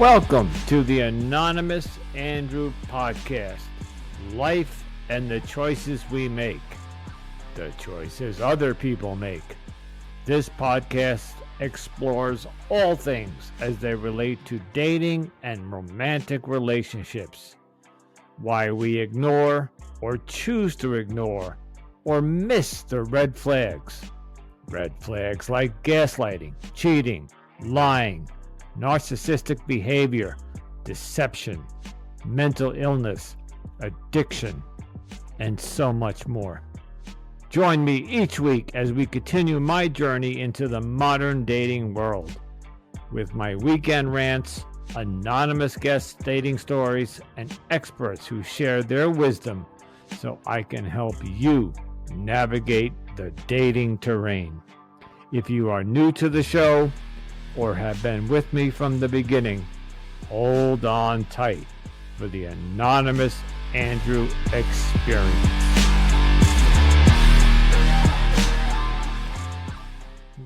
Welcome to the Anonymous Andrew Podcast. Life and the choices we make. The choices other people make. This podcast explores all things as they relate to dating and romantic relationships. Why we ignore or choose to ignore or miss the red flags. Red flags like gaslighting, cheating, lying, narcissistic behavior, deception, mental illness, addiction, and so much more. Join me each week as we continue my journey into the modern dating world with my weekend rants, anonymous guest dating stories, and experts who share their wisdom so I can help you navigate the dating terrain. If you are new to the show, or have been with me from the beginning, hold on tight for the Anonymous Andrew experience.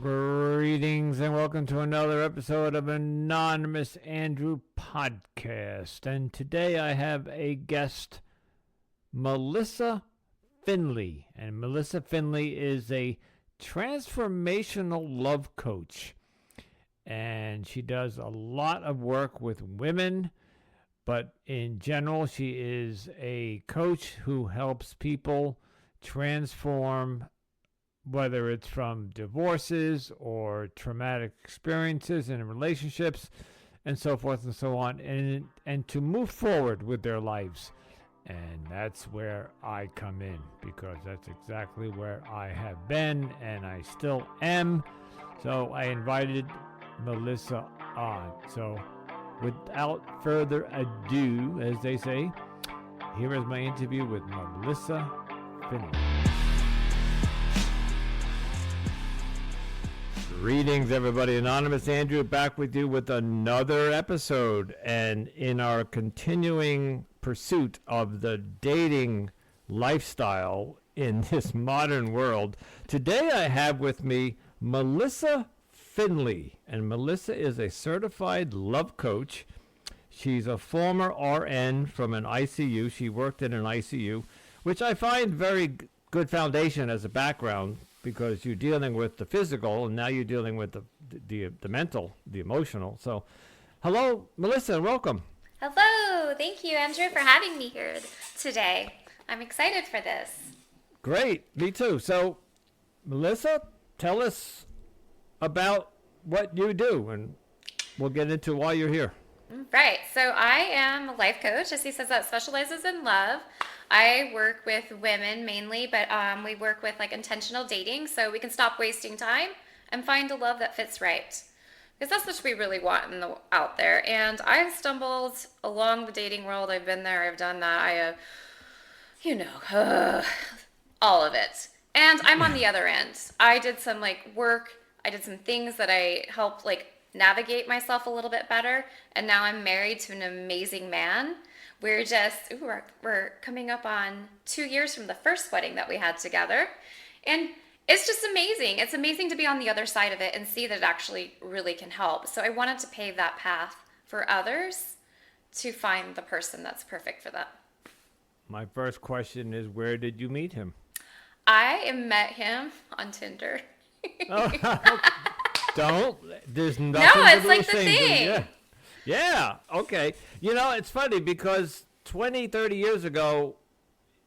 Greetings and welcome to another episode of Anonymous Andrew Podcast. And today I have a guest, Melissa Finley. And Melissa Finley is a transformational love coach. And she does a lot of work with women, but in general, she is a coach who helps people transform, whether it's from divorces or traumatic experiences in relationships and so forth and so on, and to move forward with their lives. And that's where I come in, because that's exactly where I have been and I still am. So I invited Melissa on. So without further ado, as they say, here is my interview with Melissa Finley. Greetings, everybody. Anonymous Andrew back with you with another episode. And in our continuing pursuit of the dating lifestyle in this modern world, today I have with me Melissa Finley, and Melissa is a certified love coach. She's a former RN from an ICU. She worked in an ICU, which I find very good foundation as a background, because you're dealing with the physical and now you're dealing with the mental, the emotional. So, hello, Melissa, and welcome. Hello, thank you, Andrew, for having me here today. I'm excited for this. Great, me too. So, Melissa, tell us about what you do, and we'll get into why you're here. Right. So I am a life coach, as he says, that specializes in love. I work with women mainly, but we work with like intentional dating, so we can stop wasting time and find a love that fits right. Because that's what we really want out there. And I've stumbled along the dating world. I've been there. I've done that. I have, all of it. And I'm on the other end. I did some work. I did some things that I helped navigate myself a little bit better, and now I'm married to an amazing man. We're we're coming up on 2 years from the first wedding that we had together, and it's just amazing. It's amazing to be on the other side of it and see that it actually really can help. So I wanted to pave that path for others to find the person that's perfect for them. My first question is, where did you meet him? I met him on Tinder. There's nothing No, it's to like the thing. Yeah, okay. You know, it's funny because 20, 30 years ago,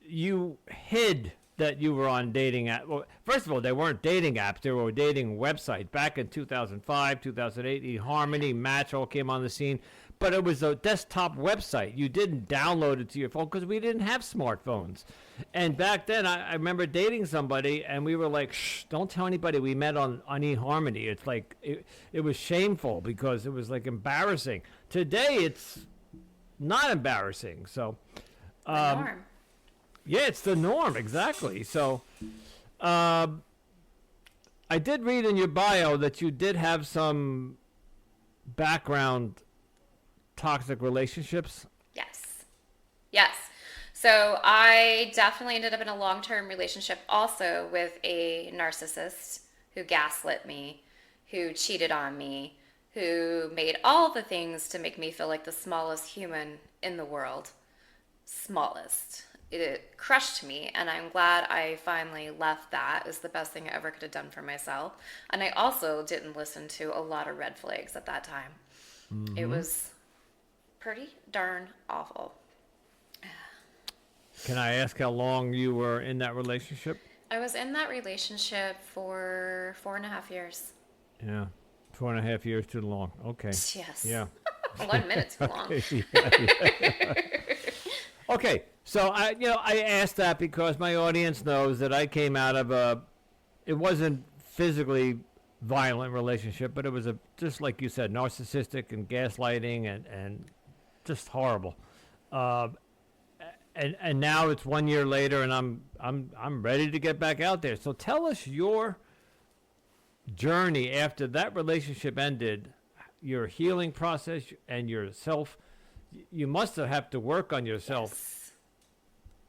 you hid that you were on dating apps. Well, first of all, they weren't dating apps, they were dating websites. Back in 2005, 2008, eHarmony, Match all came on the scene. But it was a desktop website. You didn't download it to your phone because we didn't have smartphones. And back then, I remember dating somebody, and we were like, shh, don't tell anybody we met on eHarmony. It's like, it was shameful because it was like embarrassing. Today, it's not embarrassing. So, The norm. Yeah, it's the norm, exactly. So, I did read in your bio that you did have some background toxic relationships. Yes. So I definitely ended up in a long-term relationship also with a narcissist who gaslit me, who cheated on me, who made all the things to make me feel like the smallest human in the world. Smallest. It crushed me, and I'm glad I finally left that. It was the best thing I ever could have done for myself. And I also didn't listen to a lot of red flags at that time. It Mm-hmm. was pretty darn awful. Can I ask how long you were in that relationship? I was in that relationship for 4.5 years. Yeah, 4.5 years too long. Okay. Yes. Yeah. 1 minute too long. Okay. Yeah. Okay. So I asked that because my audience knows that I came out of it wasn't physically violent relationship, but it was just like you said, narcissistic and gaslighting and just horrible. Uh, and now it's 1 year later, and I'm ready to get back out there. So tell us your journey after that relationship ended, your healing process and yourself. You must have to work on yourself. Yes.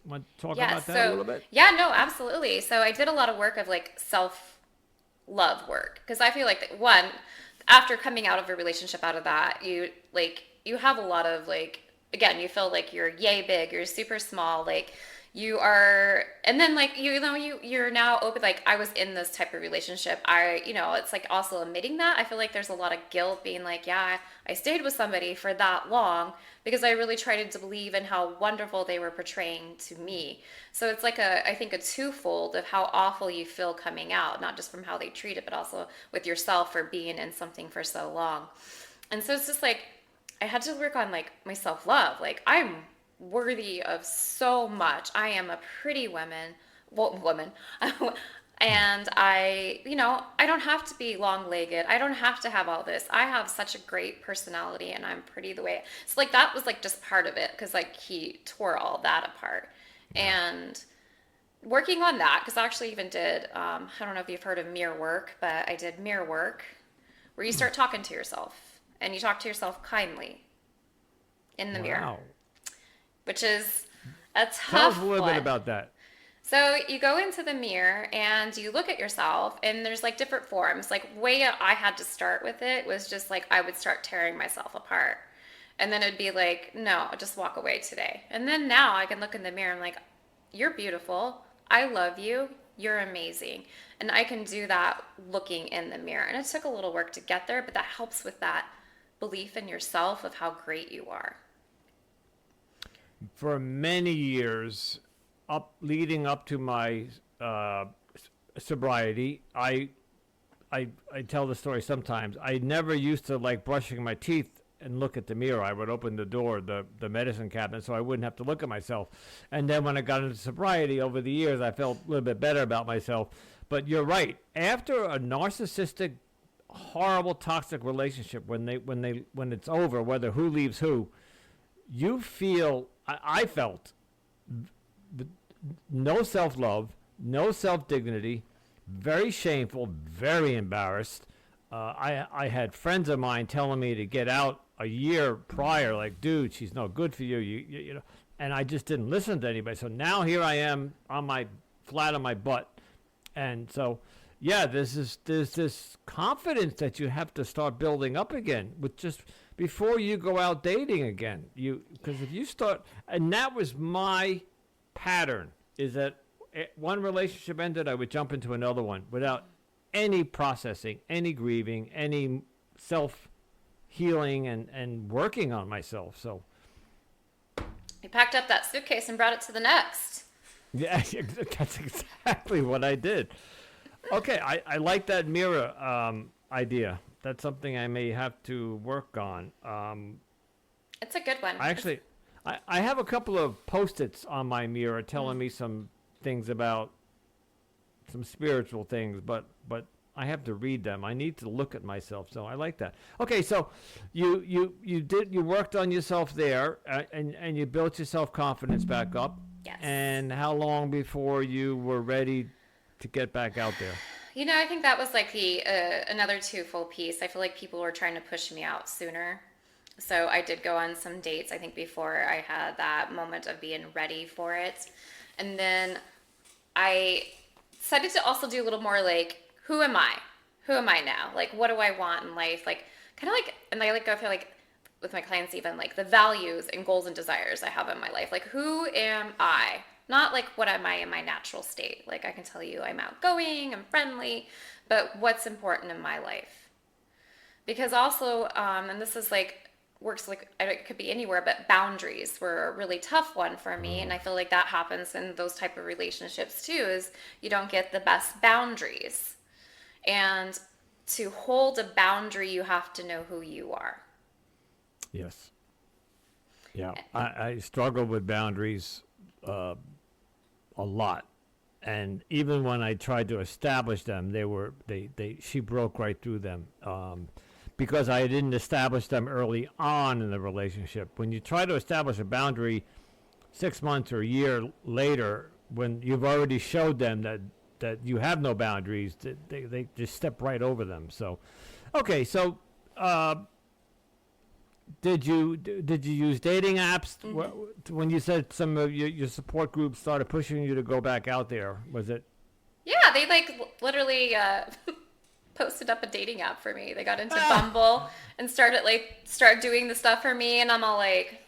Want to talk Yeah, about that a so little bit? yeah, no, absolutely. So I did a lot of work of like self love work because I feel like that one, after coming out of a relationship out of that, you have a lot of like again, you feel like you're yay big, you're super small, like you are, and then like you're now open, like I was in this type of relationship. It's like also admitting that. I feel like there's a lot of guilt being like, yeah, I stayed with somebody for that long because I really tried to believe in how wonderful they were portraying to me. So it's like I think a twofold of how awful you feel coming out, not just from how they treat it, but also with yourself for being in something for so long. And so it's just like I had to work on like my self love. Like I'm worthy of so much. I am a pretty woman. And I don't have to be long legged. I don't have to have all this. I have such a great personality and I'm pretty the way. So like that was like just part of it because like he tore all that apart. Yeah. And working on that, because I actually even did, I don't know if you've heard of mirror work, but I did mirror work where you start talking to yourself and you talk to yourself kindly in the mirror, Wow. which is a Tell us a tough little bit one. about that. So you go into the mirror and you look at yourself, and there's like different forms. Like way I had to start with it was just like I would start tearing myself apart, and then it'd be like, no, just walk away today. And then now I can look in the mirror and I'm like, you're beautiful. I love you. You're amazing. And I can do that looking in the mirror. And it took a little work to get there, but that helps with that belief in yourself of how great you are. For many years, leading up to my sobriety, I tell the story sometimes. I never used to like brushing my teeth and look at the mirror. I would open the door, the medicine cabinet, so I wouldn't have to look at myself. And then when I got into sobriety over the years, I felt a little bit better about myself. But you're right. After a narcissistic, horrible, toxic relationship, when it's over, whether who leaves who, you feel. I felt no self love, no self dignity, very shameful, very embarrassed. I had friends of mine telling me to get out a year prior, like, dude, she's no good for you. You know, and I just didn't listen to anybody. So now here I am on my flat on my butt, and so yeah, there's this confidence that you have to start building up again with just before you go out dating again. Because if you start, and that was my pattern, is that one relationship ended, I would jump into another one without any processing, any grieving, any self healing, and working on myself. So You packed up that suitcase and brought it to the next. yeah, that's exactly what I did. Okay, I like that mirror idea. That's something I may have to work on. It's a good one. I have a couple of post-its on my mirror telling me some things about some spiritual things, but I have to read them. I need to look at myself, so I like that. Okay, so you worked on yourself there, and you built your self-confidence back up. Yes. And how long before you were ready to get back out there? I think that was like the another twofold piece. I feel like people were trying to push me out sooner. So I did go on some dates, I think, before I had that moment of being ready for it. And then I decided to also do a little more like, who am I? Who am I now? Like, what do I want in life? Like, kind of like, and I like go through like with my clients even like the values and goals and desires I have in my life. Like who am I? Not like what am I in my natural state. Like I can tell you I'm outgoing, I'm friendly, but what's important in my life? Because also, and this is like works like it could be anywhere, but boundaries were a really tough one for me, and I feel like that happens in those type of relationships too. Is you don't get the best boundaries, and to hold a boundary, you have to know who you are. Yes. Yeah. I struggle with boundaries a lot. And even when I tried to establish them, she broke right through them because I didn't establish them early on in the relationship. When you try to establish a boundary 6 months or a year later, when you've already showed them that you have no boundaries, they just step right over them. So, okay, so did you use dating apps when you said some of your support groups started pushing you to go back out there? Was it? Yeah, they like literally posted up a dating app for me. They got into Bumble and start doing the stuff for me, and I'm all like,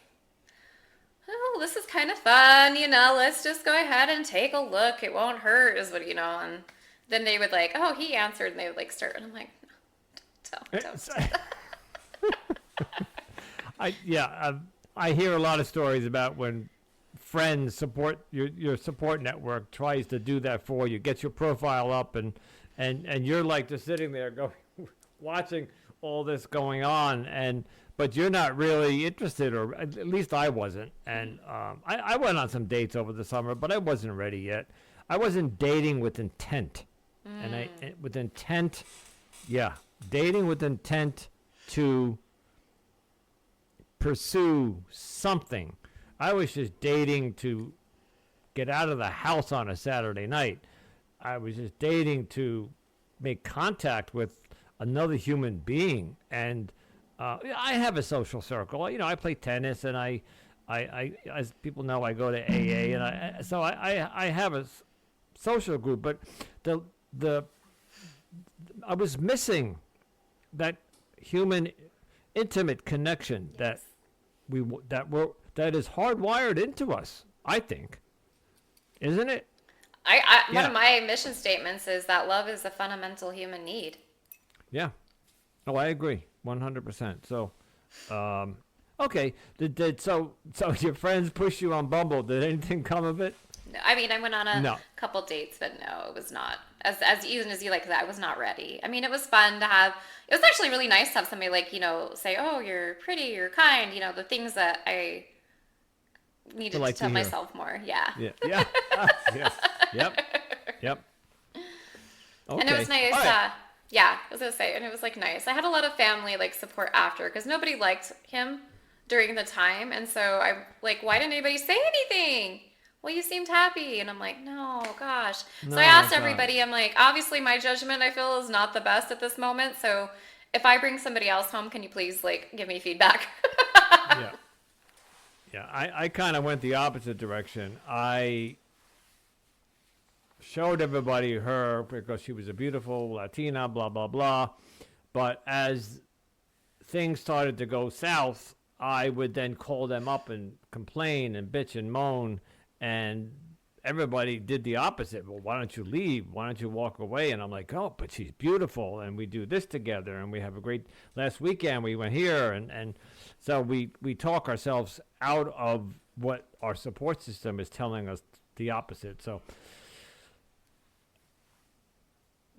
oh, this is kind of fun, let's just go ahead and take a look. It won't hurt, is what, and then they would like, oh, he answered, and they would like start, and I'm like, no, don't. I hear a lot of stories about when friends support your support network tries to do that for you, gets your profile up, and you're like just sitting there going, watching all this going on, but you're not really interested, or at least I wasn't. And I went on some dates over the summer, but I wasn't ready yet. I wasn't dating with intent, with intent, dating with intent to pursue something. I was just dating to get out of the house on a Saturday night. I was just dating to make contact with another human being. And I have a social circle. I play tennis, and I as people know, I go to AA, and I have a social group. But I was missing that human, intimate connection that is hardwired into us, I think, isn't it? One of my mission statements is that love is a fundamental human need. Yeah. Oh, I agree, 100%. So, okay. So your friends push you on Bumble. Did anything come of it? No, I mean, I went on a couple dates, but no, it was not as even as you like that. I was not ready. I mean, it was fun to have. It was actually really nice to have somebody like say, "Oh, you're pretty, you're kind." The things that I needed to tell myself more. Yeah. Yeah. Yeah. Yes. Yep. Okay. And it was nice. Right. I was gonna say, and it was like nice. I had a lot of family like support after because nobody liked him during the time, and so I like, why didn't anybody say anything? Well, you seemed happy, and I'm like, no, gosh. So I asked everybody. I'm like, obviously, my judgment I feel is not the best at this moment. So if I bring somebody else home, can you please like give me feedback? Yeah. I kind of went the opposite direction. I showed everybody her because she was a beautiful Latina, blah, blah, blah. But as things started to go south, I would then call them up and complain and bitch and moan. And everybody did the opposite. Well, why don't you leave? Why don't you walk away? And I'm like, oh, but she's beautiful. And we do this together. And we have a great, last weekend we went here. And so we talk ourselves out of what our support system is telling us the opposite. So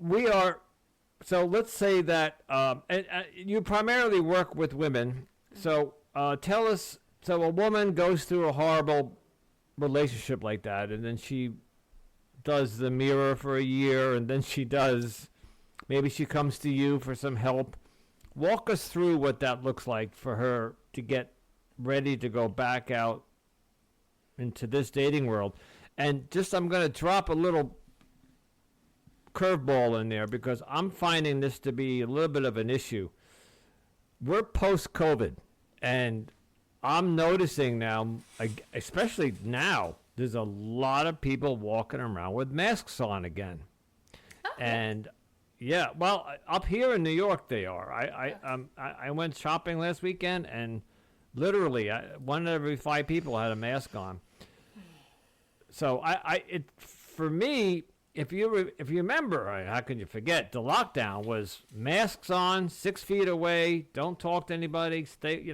let's say that, and you primarily work with women. So tell us, so a woman goes through a horrible relationship like that, and then she does the mirror for a year, and then maybe she comes to you for some help. Walk us through what that looks like for her to get ready to go back out into this dating world. And I'm going to drop a little curveball in there because I'm finding this to be a little bit of an issue. We're post-COVID, and I'm noticing now, especially now, there's a lot of people walking around with masks on again. Okay. And Yeah, well, up here in New York, they are. I went shopping last weekend, and literally, one out of every five people had a mask on. So for me, if you remember, how can you forget? The lockdown was masks on, 6 feet away, don't talk to anybody, stay,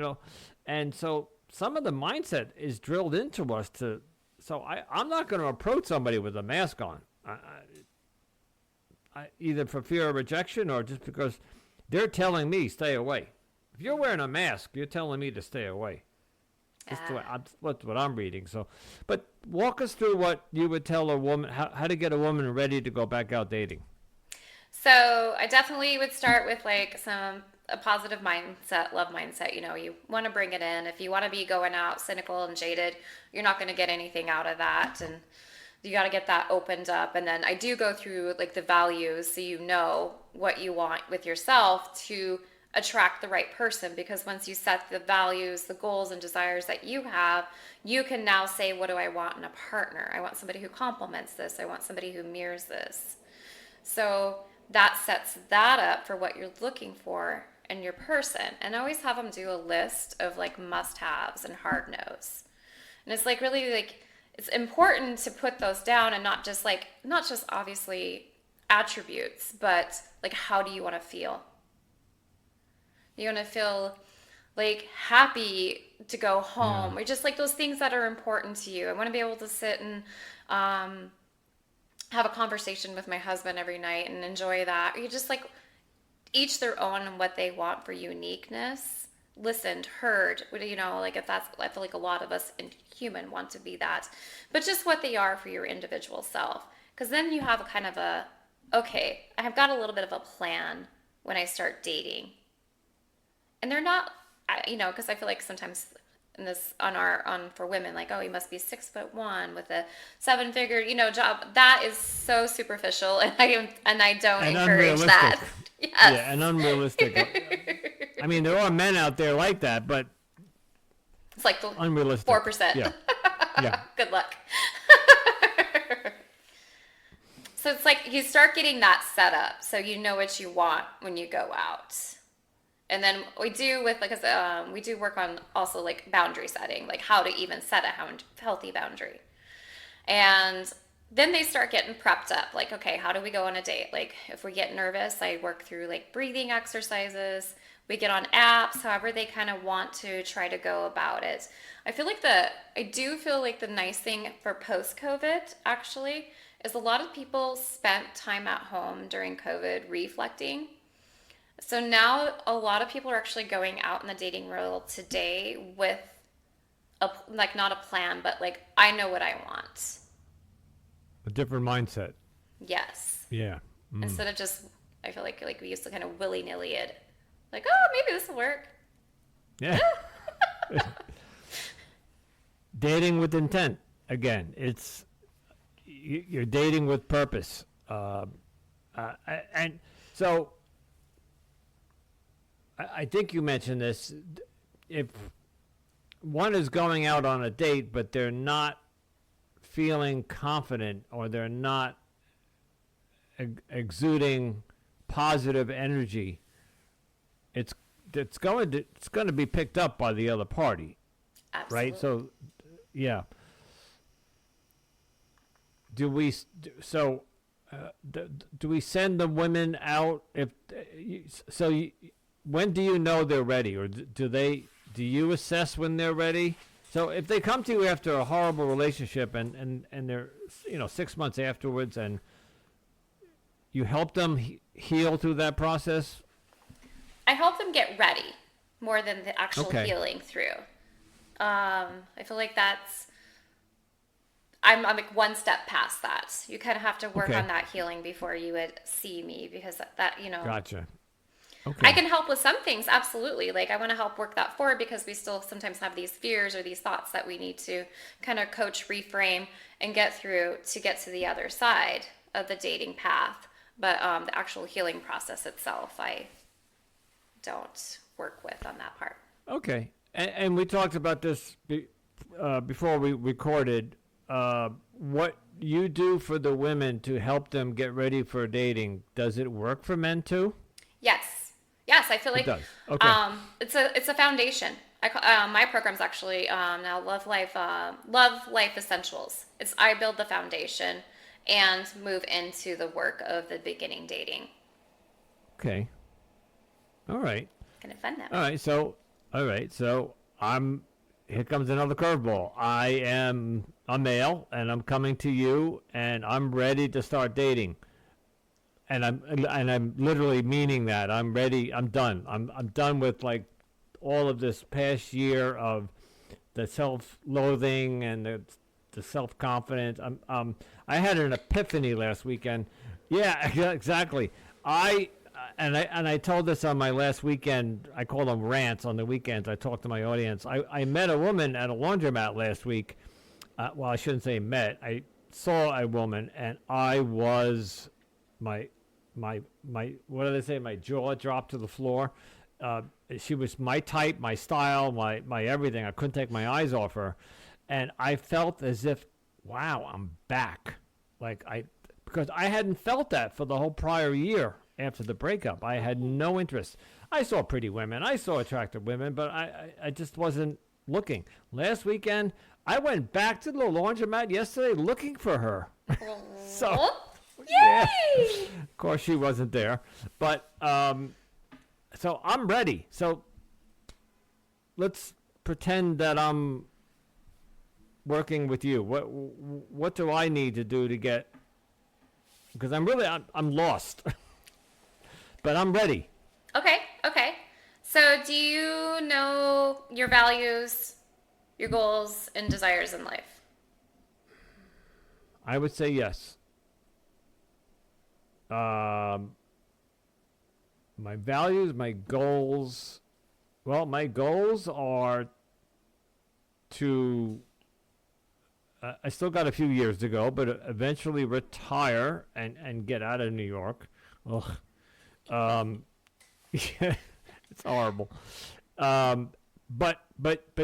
and so some of the mindset is drilled into us to. So I'm not going to approach somebody with a mask on. Either for fear of rejection or just because they're telling me stay away. If you're wearing a mask, you're telling me to stay away. That's what I'm reading. So, but walk us through what you would tell a woman, how to get a woman ready to go back out dating. So I definitely would start with like a positive mindset, love mindset. You want to bring it in. If you want to be going out cynical and jaded, you're not going to get anything out of that. And you got to get that opened up. And then I do go through like the values so you know what you want with yourself to attract the right person, because once you set the values, the goals and desires that you have, you can now say, what do I want in a partner? I want somebody who complements this. I want somebody who mirrors this. So that sets that up for what you're looking for in your person. And I always have them do a list of like must-haves and hard no's. And it's like really like, it's important to put those down and not just obviously attributes, but like, how do you want to feel? You want to feel like happy to go home, or just like those things that are important to you. I want to be able to sit and have a conversation with my husband every night and enjoy that. Or you just like each their own and what they want for uniqueness. Listened, heard, like if that's, I feel like a lot of us in human want to be that, but just what they are for your individual self. Because then you have a kind of okay, I have got a little bit of a plan when I start dating. And they're not, because I feel like sometimes in this for women, like, oh, you must be 6'1" with a 7-figure, job. That is so superficial, and I don't encourage that. Yes. Yeah, and unrealistic. I mean, there are men out there like that, but it's like the unrealistic. 4%. Yeah. Yeah. Good luck. So it's like you start getting that set up, so you know what you want when you go out. And then we do we do work on also like boundary setting, like how to even set a healthy boundary. And then they start getting prepped up. Like, okay, how do we go on a date? Like if we get nervous, I work through like breathing exercises. We get on apps, however they kind of want to try to go about it. I do feel like the nice thing for post-COVID actually is a lot of people spent time at home during COVID reflecting. So now a lot of people are actually going out in the dating world today with not a plan, but like, I know what I want. A different mindset. Yes. Yeah. Instead of just, I feel like we used to kind of willy-nilly it. Like, oh, maybe this will work. Yeah. Dating with intent. Again, you're dating with purpose. And so I think you mentioned this. If one is going out on a date, but they're not feeling confident, or they're not exuding positive energy, it's going to be picked up by the other party. Absolutely. Right? So, yeah. Do we send the women out when do you know they're ready, or do you assess when they're ready? So if they come to you after a horrible relationship and they're 6 months afterwards, and you help them heal through that process? I help them get ready more than the actual healing through. I feel like I'm like one step past that. You kind of have to work on that healing before you would see me, because that. Gotcha. Okay. I can help with some things, absolutely. Like I want to help work that forward, because we still sometimes have these fears or these thoughts that we need to kind of coach, reframe, and get through to get to the other side of the dating path. But the actual healing process itself, I don't work with on that part. Okay. And we talked about this before we recorded. What you do for the women to help them get ready for dating, does it work for men too? Yes. Yes, I feel It like does. Okay. it's a foundation. My program's actually now Love Life Essentials. I build the foundation and move into the work of the beginning dating. Okay. All right. Kind of fun that All way. right. So, all right. So I'm. Here comes another curveball. I am a male, and I'm coming to you, and I'm ready to start dating. And I'm literally meaning that. I'm ready. I'm done. I'm done with like all of this past year of the self-loathing and the self-confidence. I had an epiphany last weekend. Yeah, exactly. I told this on my last weekend. I call them rants on the weekends. I talk to my audience. I met a woman at a laundromat last week. Well, I shouldn't say met. I saw a woman, and I was my my what do they say? My jaw dropped to the floor. Uh, she was my type, my style, my everything. I couldn't take my eyes off her, and I felt as if, wow, I'm back. Like because I hadn't felt that for the whole prior year after the breakup. I had no interest. I saw pretty women, I saw attractive women, but I just wasn't looking. Last weekend, I went back to the laundromat yesterday looking for her. So, yeah, Yay! of course she wasn't there, but so I'm ready. So let's pretend that I'm working with you. What do I need to do to get? Because I'm lost, but I'm ready. Okay, okay. So, do you know your values, your goals, and desires in life? I would say yes. Um, my values, my goals. Well, my goals are to. I still got a few years to go, but eventually retire and get out of New York. Ugh. Yeah, it's horrible. But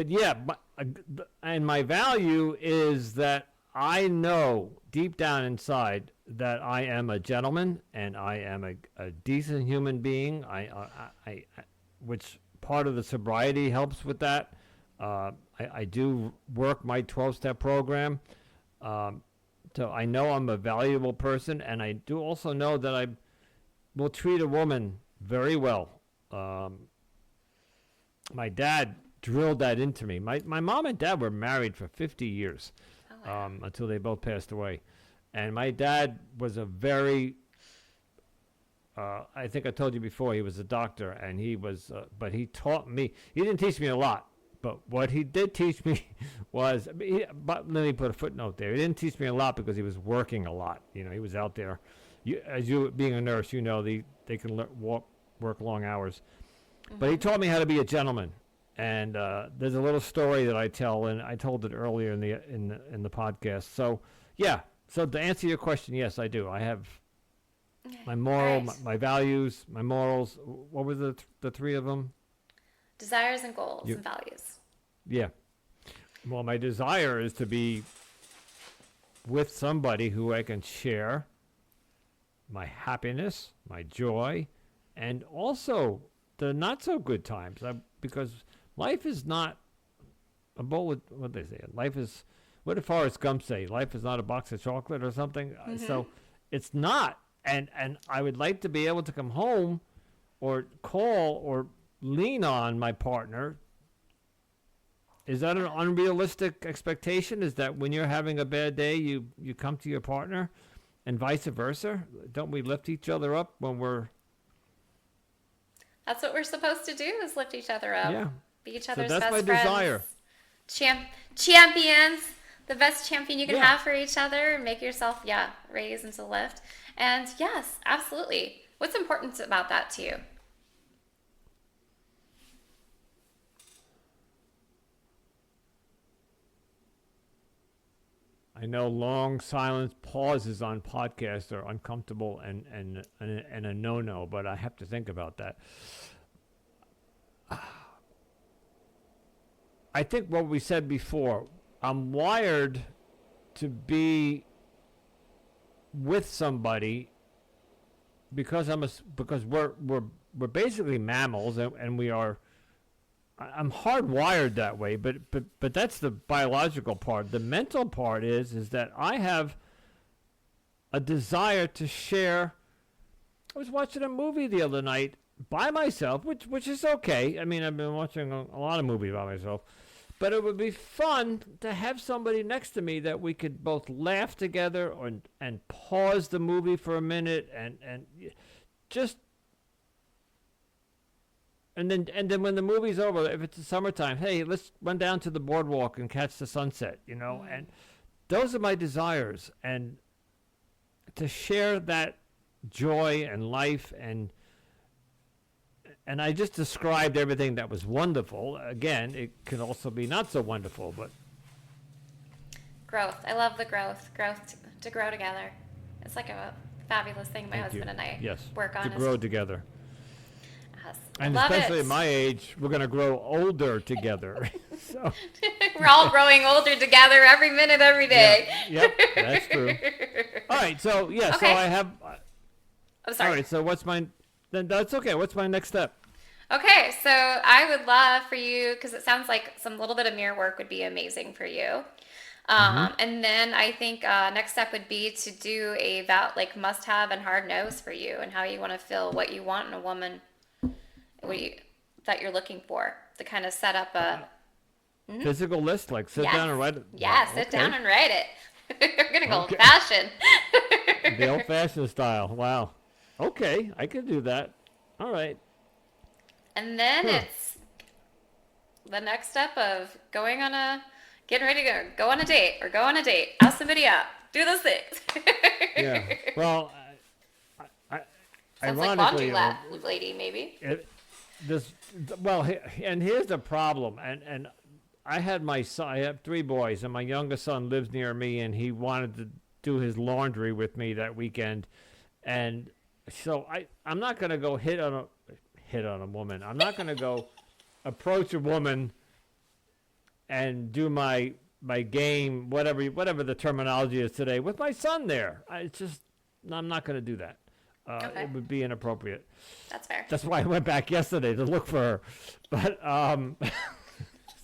yeah, and my value is that I know deep down inside that I am a gentleman and I am a decent human being. Which part of the sobriety helps with that. I do work my 12-step program. Um, so I know I'm a valuable person, and I do also know that I will treat a woman very well. Um, my dad drilled that into me. My mom and dad were married for 50 years Oh, wow. until they both passed away. And my dad was a very, I think I told you before, he was a doctor, and but he taught me, he didn't teach me a lot. But what he did teach me was, but let me put a footnote there. He didn't teach me a lot because he was working a lot. You know, he was out there. As you being a nurse, you know they can work long hours. But he taught me how to be a gentleman. And there's a little story that I tell, and I told it earlier in the podcast. So yeah. So to answer your question, yes, I do. I have Okay. my All moral, right. my values, my morals. What were the three of them? Desires and goals You, and values. yeah. Well, my desire is to be with somebody who I can share my happiness, my joy, and also the not so good times. Because life is not a bowl of what they say. Life is, what did Forrest Gump say? Life is not a box of chocolate or something. Mm-hmm. So it's not. And I would like to be able to come home or call or lean on my partner. Is that an unrealistic expectation? Is that when you're having a bad day, you come to your partner, and vice versa? Don't we lift each other up when we're? That's what we're supposed to do is lift each other up, Yeah. be each So other's that's my best friends, desire. champions, the best champion you can Yeah. have for each other. Make yourself, yeah, raise and to lift. And yes, absolutely. What's important about that to you? I know long silence pauses on podcasts are uncomfortable and a no-no, but I have to think about that. I think what we said before, I'm wired to be with somebody because because we're basically mammals, and we are. I'm hardwired that way, but that's the biological part. The mental part is that I have a desire to share. I was watching a movie the other night by myself, which is okay. I mean, I've been watching a lot of movies by myself, but it would be fun to have somebody next to me that we could both laugh together and pause the movie for a minute and just. And then when the movie's over, if it's the summertime, hey, let's run down to the boardwalk and catch the sunset, And those are my desires. And to share that joy and life and I just described everything that was wonderful. Again, it can also be not so wonderful, but Growth. I love the growth. Growth to grow together. It's like a fabulous thing my husband and I work on. To grow together. And love especially it. at my age, we're going to grow older together. So we're all growing older together every minute, every day. Yep, that's true. All right, so Okay. so I have. I'm sorry. All right, so then that's okay. What's my next step? Okay, so I would love for you, because it sounds like some little bit of mirror work would be amazing for you. And then I think next step would be to do a must-have and hard no's for you, and how you want to feel, what you want in a woman, that you're looking for, to kind of set up a Physical list, like sit down and write it. Yeah, sit down and write it. We're gonna go old-fashioned. The old-fashioned style. Wow. Okay, I could do that. All right. And then it's the next step of getting ready to go on a date, or go on a date, ask somebody out, do those things. Yeah. Well, Sounds like ironically, laundry lady, maybe. And here's the problem. And I had my son. I have 3 boys, and my youngest son lives near me, and he wanted to do his laundry with me that weekend, and so I'm not going to go hit on a woman. I'm not going to go approach a woman and do my game, whatever the terminology is today, with my son there. I'm not going to do that. Okay. It would be inappropriate. That's fair. That's why I went back yesterday to look for her. But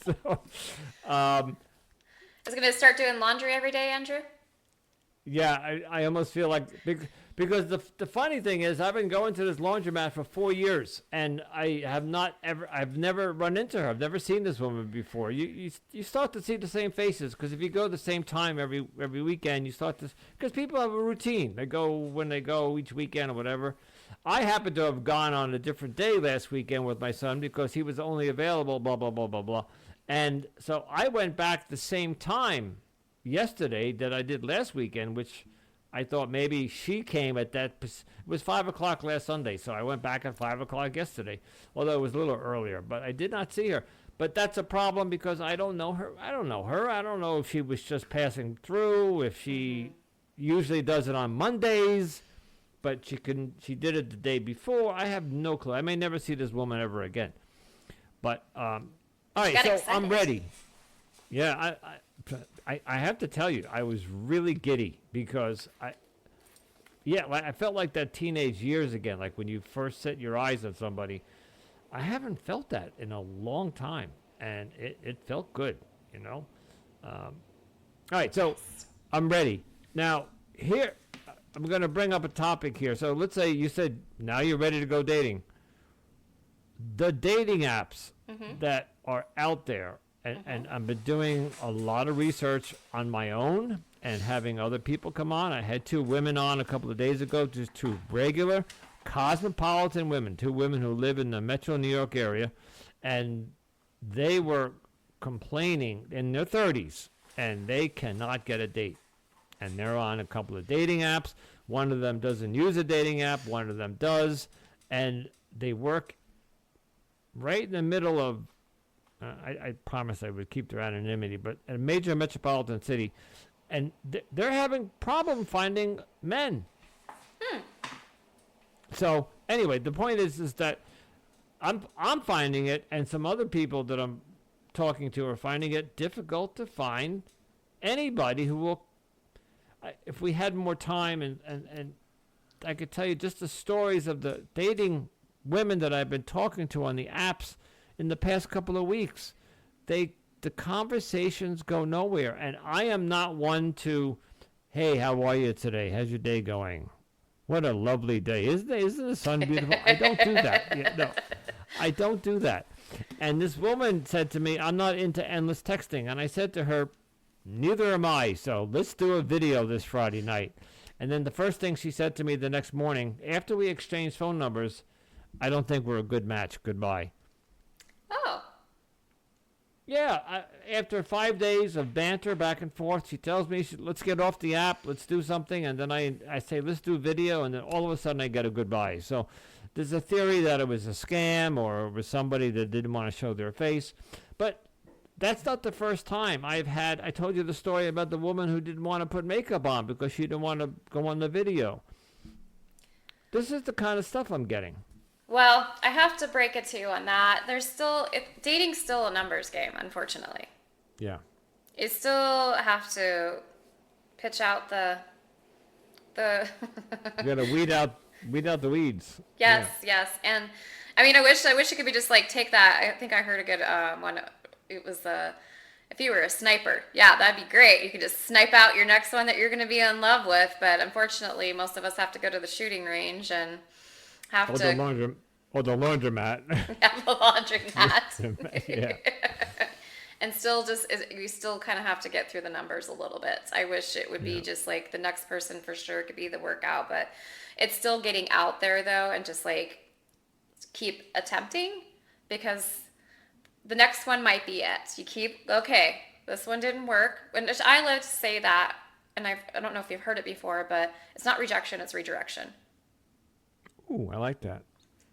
so Is it gonna start doing laundry every day, Andrew? yeah, I almost feel like because the funny thing is I've been going to this laundromat for 4 years, and I've never run into her. I've never seen this woman before. You start to see the same faces, because if you go the same time every weekend, you start to, because people have a routine. They go when they go each weekend or whatever. I happen to have gone on a different day last weekend with my son because he was only available, blah blah blah blah blah, and so I went back the same time yesterday that I did last weekend, which I thought maybe she came at that. It was 5 o'clock last Sunday, so I went back at 5 o'clock yesterday, although it was a little earlier, but I did not see her. But that's a problem because I don't know her. I don't know if she was just passing through, if she usually does it on Mondays, but she did it the day before. I have no clue. I may never see this woman ever again. But all right, so I'm ready. Yeah, I have to tell you, I was really giddy because I felt like that teenage years again, like when you first set your eyes on somebody. I haven't felt that in a long time, and it felt good, All right, so I'm ready. Now, here, I'm going to bring up a topic here. So let's say you said now you're ready to go dating. The dating apps that are out there, and I've been doing a lot of research on my own and having other people come on. I had 2 women on a couple of days ago, just 2 regular cosmopolitan women, 2 women who live in the metro New York area, and they were complaining in their 30s, and they cannot get a date. And they're on a couple of dating apps. One of them doesn't use a dating app, one of them does, and they work right in the middle of, I promised I would keep their anonymity, but a major metropolitan city, and they're having problem finding men. So anyway, the point is that I'm finding it, and some other people that I'm talking to are finding it difficult to find anybody who will. if we had more time and I could tell you just the stories of the dating women that I've been talking to on the apps in the past couple of weeks. The conversations go nowhere, and I am not one to, hey, how are you today? How's your day going? What a lovely day. Isn't the sun beautiful? I don't do that. Yeah, no, I don't do that. And this woman said to me, I'm not into endless texting. And I said to her, neither am I. So let's do a video this Friday night. And then the first thing she said to me the next morning, after we exchanged phone numbers, I don't think we're a good match. Goodbye. Oh. Yeah, after 5 days of banter back and forth, she tells me, let's get off the app, let's do something. And then I say, let's do video. And then all of a sudden I get a goodbye. So there's a theory that it was a scam or it was somebody that didn't want to show their face. But that's not the first time I told you the story about the woman who didn't want to put makeup on because she didn't want to go on the video. This is the kind of stuff I'm getting. Well, I have to break it to you on that. Dating's still a numbers game, unfortunately. Yeah. You still have to pitch out the You gotta weed out the weeds. Yes, yes. And I mean, I wish it could be just like take that. I think I heard a good one. It was if you were a sniper, yeah, that'd be great. You could just snipe out your next one that you're going to be in love with. But unfortunately, most of us have to go to the shooting range and have or to the laundromat. have the laundromat. Yeah. And still, we still kind of have to get through the numbers a little bit. I wish it would be just like the next person for sure could be the workout, but it's still getting out there though, and just like keep attempting because the next one might be it. You keep, okay, this one didn't work. And I like to say that, and I don't know if you've heard it before, but it's not rejection, it's redirection. Ooh, I like that.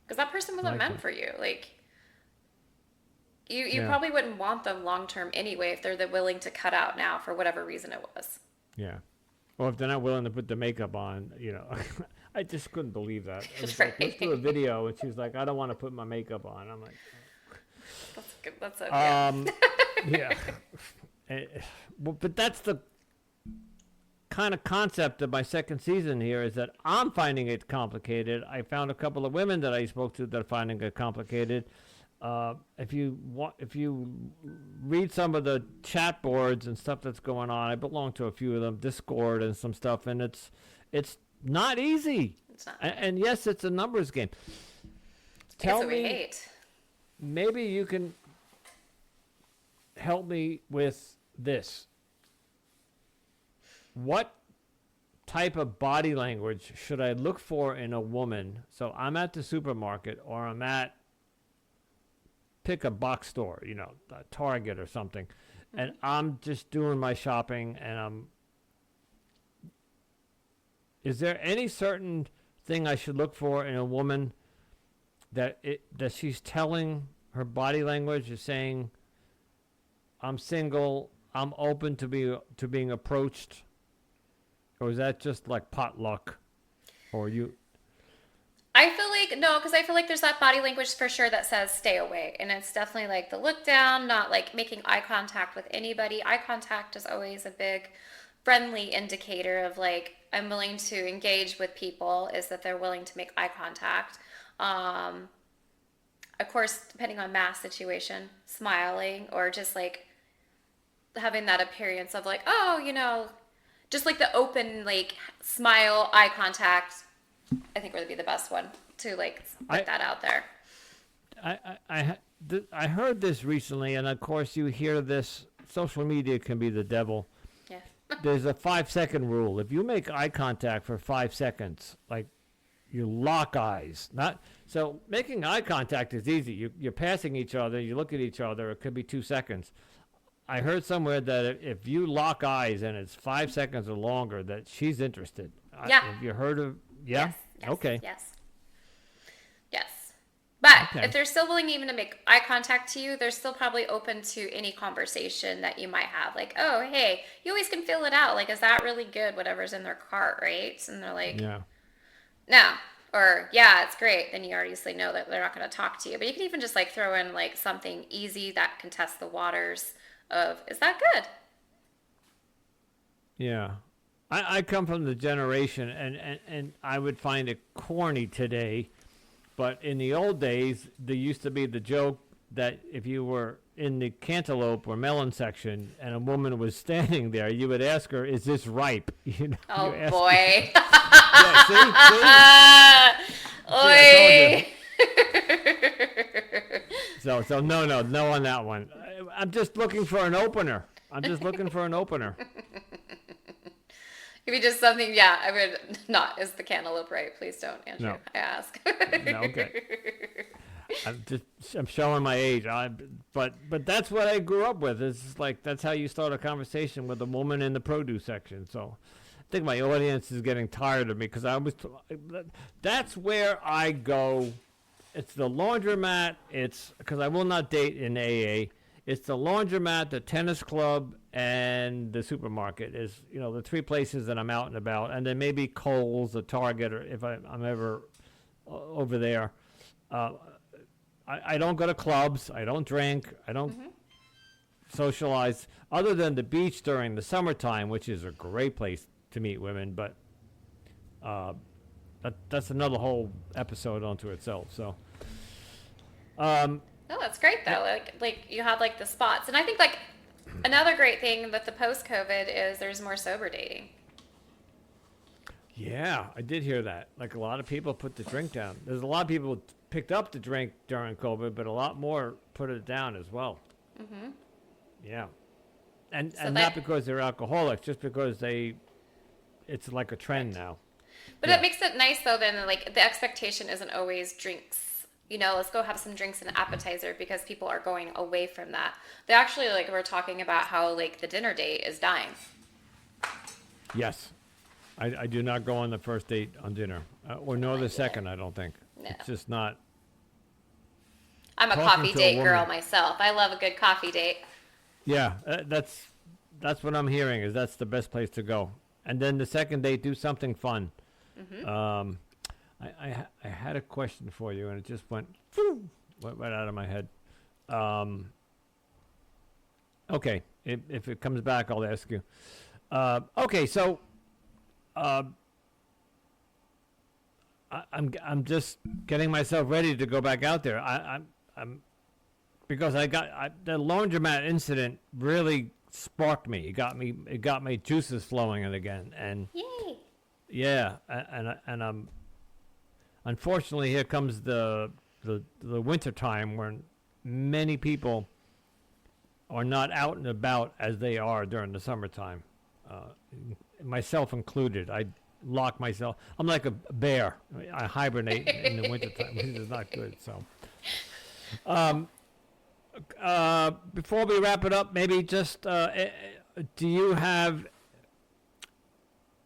Because that person wasn't meant for you. Like, you probably wouldn't want them long term anyway if they're willing to cut out now for whatever reason it was. Yeah. Or if they're not willing to put the makeup on, I just couldn't believe that. It was like, let's do a video, and she was like, I don't want to put my makeup on. I'm like, that's good. That's okay. Yeah. But that's the kind of concept of my second season here is that I'm finding it complicated. I found a couple of women that I spoke to that are finding it complicated. If you read some of the chat boards and stuff that's going on, I belong to a few of them, Discord and some stuff, and it's not easy. It's not. And yes, it's a numbers game. Tell me, maybe you can help me with this. What type of body language should I look for in a woman? So I'm at the supermarket or I'm at pick a box store, a Target or something, and I'm just doing my shopping and is there any certain thing I should look for in a woman that she's telling her body language is saying, I'm single, I'm open to being approached, or is that just like potluck, or you? I feel like no, because I feel like there's that body language for sure that says stay away, and it's definitely like the look down, not like making eye contact with anybody. Eye contact is always a big friendly indicator of like I'm willing to engage with people, is that they're willing to make eye contact. Of course, depending on mass situation, smiling or just like having that appearance of like, oh, just like the open like smile, eye contact. I think would be the best one to like put that out there. I heard this recently, and of course you hear this. Social media can be the devil. Yeah. There's a 5-second rule. If you make eye contact for 5 seconds, like you lock eyes, so making eye contact is easy. You're passing each other, you look at each other. It could be 2 seconds. I heard somewhere that if you lock eyes and it's 5 seconds or longer, that she's interested. Yeah. Have you heard of? Yeah. Yes, okay. Yes. But if they're still willing even to make eye contact to you, they're still probably open to any conversation that you might have. Like, oh, hey, you always can feel it out. Like, is that really good? Whatever's in their cart, right? And they're like, no. Or, yeah, it's great. Then you obviously know that they're not going to talk to you. But you can even just like throw in like something easy that can test the waters of, is that good? Yeah. I come from the generation, and I would find it corny today, but in the old days, there used to be the joke that if you were in the cantaloupe or melon section and a woman was standing there, you would ask her, "Is this ripe?" You know, Oh, you ask boy. yeah, see? Oi. So no on that one. I'm just looking for an opener. I'm just looking for an opener. If you just something, yeah, I would not. Is the cantaloupe right? Please don't, Andrew. No. I ask. No, okay. I'm showing my age. But that's what I grew up with. It's like that's how you start a conversation with a woman in the produce section. So I think my audience is getting tired of me because that's where I go. It's the laundromat. It's because I will not date in AA. It's the laundromat, the tennis club, and the supermarket is, the three places that I'm out and about. And then maybe Kohl's or Target, or if I'm ever over there. I don't go to clubs. I don't drink. I don't socialize, other than the beach during the summertime, which is a great place to meet women. But that's another whole episode unto itself. So. Oh, that's great though. Like you have like the spots, and I think like another great thing with the post-COVID is there's more sober dating. Yeah, I did hear that. Like a lot of people put the drink down. There's a lot of people who picked up the drink during COVID, but a lot more put it down as well. Mm-hmm. Yeah, and not because they're alcoholics, just because it's like a trend now. But it makes it nice though. Then like the expectation isn't always drinks. Let's go have some drinks and an appetizer because people are going away from that. They actually we're talking about how like the dinner date is dying. Yes. I do not go on the first date on dinner or nor the second, I don't think. No. It's just not. I'm a coffee date girl myself. I love a good coffee date. Yeah, that's what I'm hearing is that's the best place to go. And then the second date, do something fun. Mm-hmm. I had a question for you, and it just went right out of my head. Okay, if it comes back, I'll ask you. Okay, so I'm just getting myself ready to go back out there. I'm because the laundromat incident really sparked me. It got my juices flowing again, and yay! Yeah, and I'm. Unfortunately, here comes the winter time when many people are not out and about as they are during the summertime, myself included. I lock myself. I'm like a bear. I hibernate in the wintertime, which is not good. So, before we wrap it up, maybe just do you have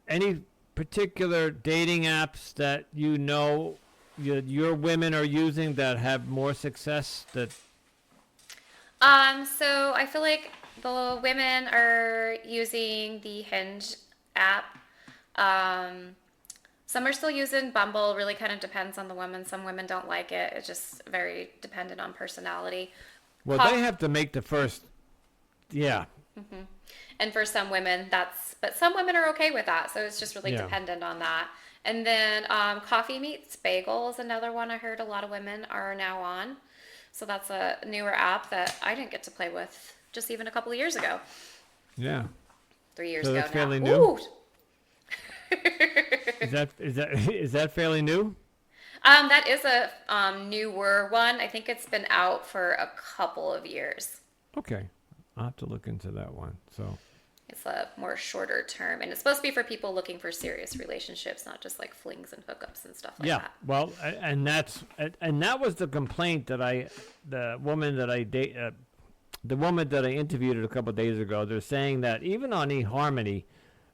any particular dating apps that your women are using that have more success? So I feel like the women are using the Hinge app. Some are still using Bumble. Really kind of depends on the woman. Some women don't like it. It's just very dependent on personality. Well, they have to make the first. Yeah. Mm-hmm. And for some women, but some women are okay with that. So it's just really dependent on that. And then Coffee Meets Bagel is another one I heard a lot of women are now on. So that's a newer app that I didn't get to play with just even a couple of years ago. Yeah. 3 years so ago that's now. Fairly new? Is that fairly new? That is a newer one. I think it's been out for a couple of years. Okay. I'll have to look into that one. So it's a more shorter term, and it's supposed to be for people looking for serious relationships, not just like flings and hookups and stuff like that. Yeah, well, and that was the complaint that the woman that I interviewed a couple of days ago. They're saying that even on eHarmony,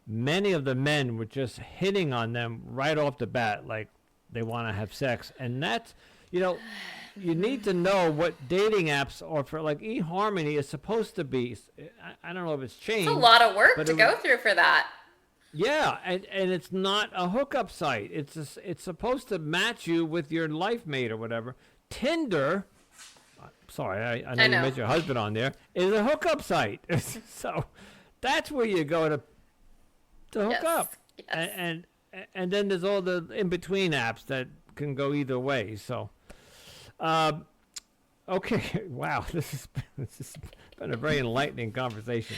many of the men were just hitting on them right off the bat, like they want to have sex, and that's you need to know what dating apps are for. Like eHarmony is supposed to be. I don't know if it's changed. It's a lot of work to go through for that. Yeah, and it's not a hookup site. It's supposed to match you with your life mate or whatever. Tinder, sorry, I know you met your husband on there, is a hookup site. So that's where you go to to hook Yes. up. Yes. And then there's all the in-between apps that can go either way. So, okay, wow, this has been a very enlightening conversation.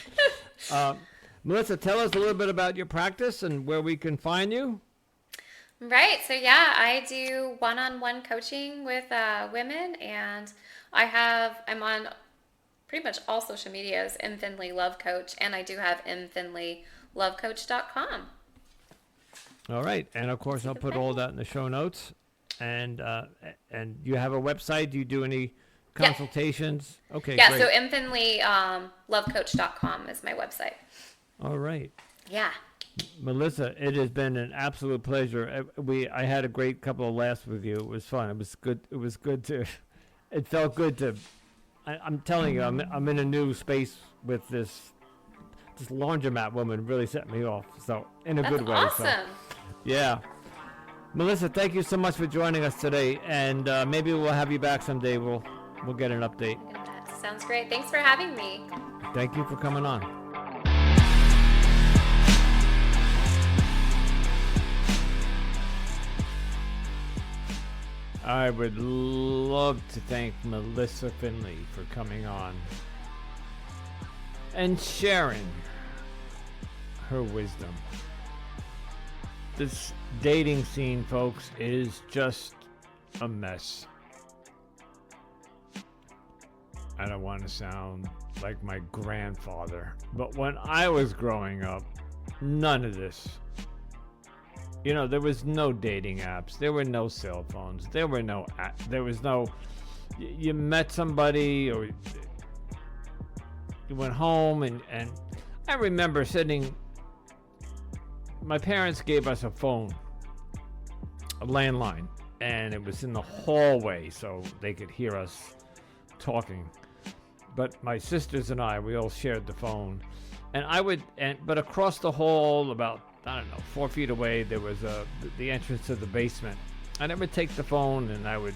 Melissa, tell us a little bit about your practice and where we can find you. Right. So yeah, I do one-on-one coaching with women, and I'm on pretty much all social medias, M Finley Love Coach, and I do have mfinleylovecoach.com. All right, and of course I'll put all that in the show notes. And you have a website? Do you do any consultations? Yeah. Okay, yeah, great. so mfinleylovecoach.com is my website. All right. Yeah. Melissa, it has been an absolute pleasure. I had a great couple of laughs with you. It was fun. It was good. It was good to. It felt good to. I'm telling you, I'm in a new space with this laundromat woman. Really set me off. So in a good way. Awesome. So, yeah. Melissa, thank you so much for joining us today, and maybe we'll have you back someday. We'll get an update. Sounds great. Thanks for having me. Thank you for coming on. I would love to thank Melissa Finley for coming on and sharing her wisdom. This dating scene, folks, is just a mess. I don't want to sound like my grandfather, but when I was growing up, none of this. You know, there was no dating apps. There were no cell phones. There was no, you met somebody or you went home and I remember my parents gave us a phone, a landline, and it was in the hallway so they could hear us talking. But my sisters and we all shared the phone. But across the hall, about, 4 feet away, there was the entrance to the basement. And I would take the phone and the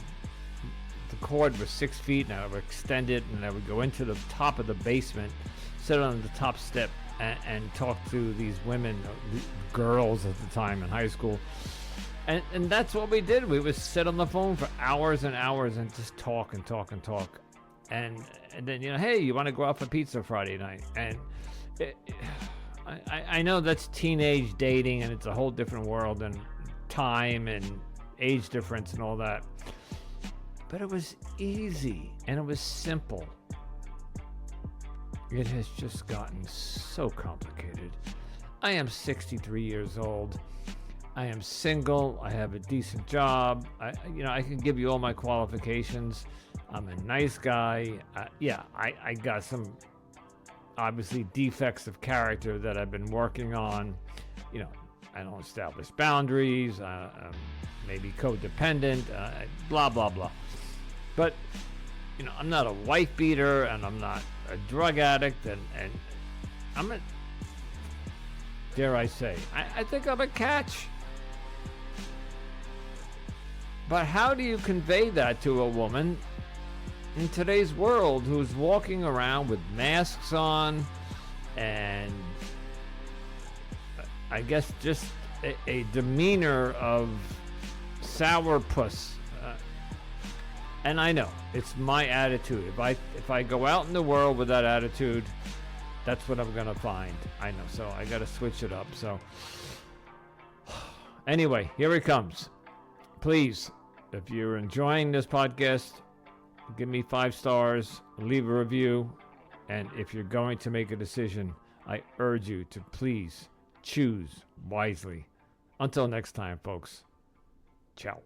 cord was 6 feet, and I would extend it, and I would go into the top of the basement, sit on the top step, and talk to these women, girls at the time in high school. And that's what we did. We would sit on the phone for hours and hours and just talk and talk and talk. And then, hey, you want to go out for pizza Friday night? And I know that's teenage dating, and it's a whole different world and time and age difference and all that. But it was easy and it was simple. It has just gotten so complicated. I am 63 years old. I am single. I have a decent job. I can give you all my qualifications. I'm a nice guy. I got some obviously defects of character that I've been working on. I don't establish boundaries. I'm maybe codependent. Blah blah blah. But I'm not a wife beater, and I'm not a drug addict, and I'm a, dare I say, I think I'm a catch. But how do you convey that to a woman in today's world who's walking around with masks on and I guess just a demeanor of sourpuss? And I know it's my attitude. If I go out in the world with that attitude, that's what I'm gonna find. I know, so I gotta switch it up. So anyway, here it comes. Please, if you're enjoying this podcast, give me 5 stars, leave a review, and if you're going to make a decision, I urge you to please choose wisely. Until next time, folks. Ciao.